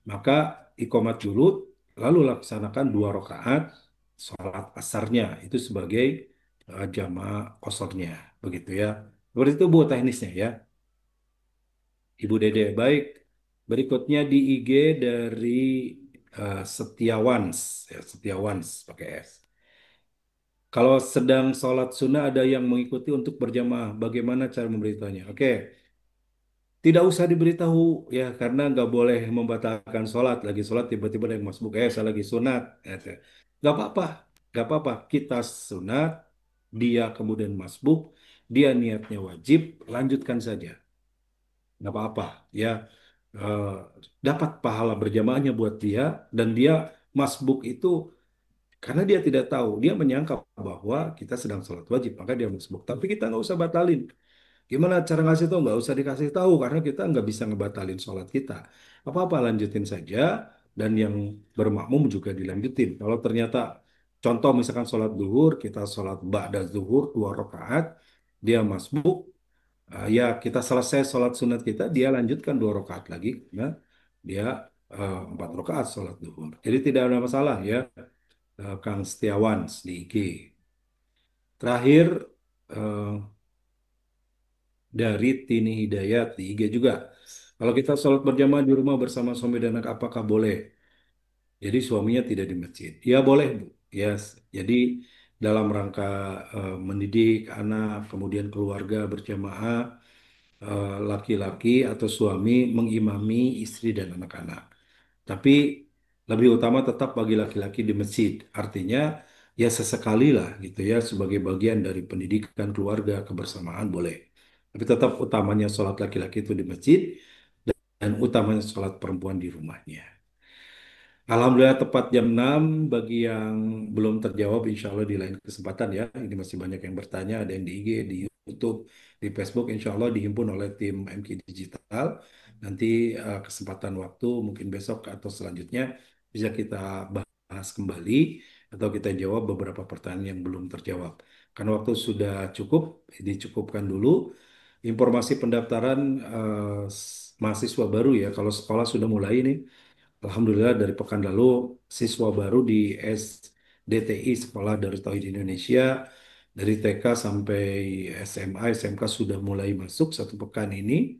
[SPEAKER 1] maka ikomat dulu, lalu laksanakan 2 rakaat sholat asarnya, itu sebagai jamaah kosornya, begitu ya. Seperti itu Bu teknisnya ya. Ibu Dede, baik. Berikutnya di IG dari Setiawans, ya, Setiawans pakai S. Kalau sedang sholat sunnah ada yang mengikuti untuk berjamaah, bagaimana cara memberitahunya? Oke, tidak usah diberitahu ya, karena nggak boleh membatalkan sholat. Lagi sholat tiba-tiba ada yang masbuk, saya lagi sunat. Nggak apa-apa, nggak apa-apa. Kita sunat, dia kemudian masbuk, dia niatnya wajib, lanjutkan saja. Nggak apa-apa ya. eh, Dapat pahala berjamaahnya buat dia dan dia masbuk itu karena dia tidak tahu, dia menyangka bahwa kita sedang sholat wajib, maka dia masbuk. Tapi kita nggak usah batalin. Gimana cara ngasih tahu? Nggak usah dikasih tahu karena kita nggak bisa ngebatalin sholat kita. Apa-apa lanjutin saja dan yang bermakmum juga dilanjutin. Kalau ternyata contoh misalkan sholat zuhur, kita sholat ba'da zuhur 2 rakaat, dia masbuk, ya kita selesai sholat sunat kita, dia lanjutkan 2 rakaat lagi, ya, dia 4 rakaat sholat zuhur. Jadi tidak ada masalah ya, Kang Setiawan di IG. Terakhir eh, dari Tini Hidayat di IG juga. Kalau kita sholat berjamaah di rumah bersama suami dan anak, apakah boleh? Jadi suaminya tidak di masjid. Ya boleh, Bu. Yes. Jadi dalam rangka mendidik anak, kemudian keluarga berjamaah, laki-laki atau suami mengimami istri dan anak-anak. Tapi lebih utama tetap bagi laki-laki di masjid. Artinya ya sesekali lah gitu ya sebagai bagian dari pendidikan keluarga kebersamaan boleh. Tapi tetap utamanya sholat laki-laki itu di masjid dan utamanya sholat perempuan di rumahnya. Alhamdulillah tepat jam 6 bagi yang belum terjawab insya Allah di lain kesempatan ya. Ini masih banyak yang bertanya, ada yang di IG, di YouTube, di Facebook insya Allah dihimpun oleh tim MK Digital. Nanti kesempatan waktu mungkin besok atau selanjutnya bisa kita bahas kembali atau kita jawab beberapa pertanyaan yang belum terjawab. Karena waktu sudah cukup, dicukupkan dulu. informasi pendaftaran mahasiswa baru ya. Kalau sekolah sudah mulai ini, Alhamdulillah dari pekan lalu siswa baru di SDTI Sekolah Darut Tauhid Indonesia dari TK sampai SMA, SMK sudah mulai masuk satu pekan ini.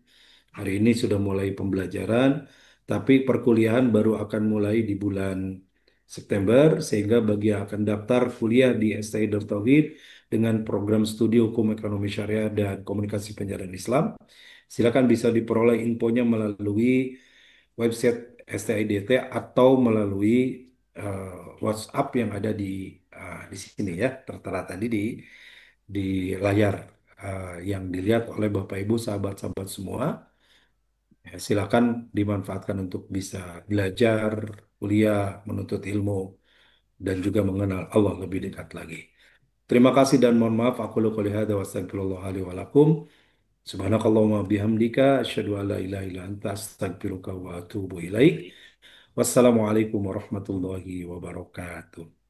[SPEAKER 1] Hari ini sudah mulai pembelajaran, tapi perkuliahan baru akan mulai di bulan September, sehingga bagi yang akan daftar kuliah di STI Darut Tauhid dengan program studi Hukum Ekonomi Syariah dan Komunikasi Penyiaran Islam, silakan bisa diperoleh infonya melalui website STIDT atau melalui eh, WhatsApp yang ada di sini ya, tertera tadi di layar yang dilihat oleh Bapak Ibu sahabat-sahabat semua. Ya, silakan dimanfaatkan untuk bisa belajar, kuliah, menuntut ilmu, dan juga mengenal Allah lebih dekat lagi. Terima kasih dan mohon maaf. Aku qouli hadza wa astagfirullah li wa lakum. Subhanakallahumma bihamdika asyhadu an la ilaha illa anta astaghfiruka wa atubu ilaik. Wassalamualaikum warahmatullahi wabarakatuh.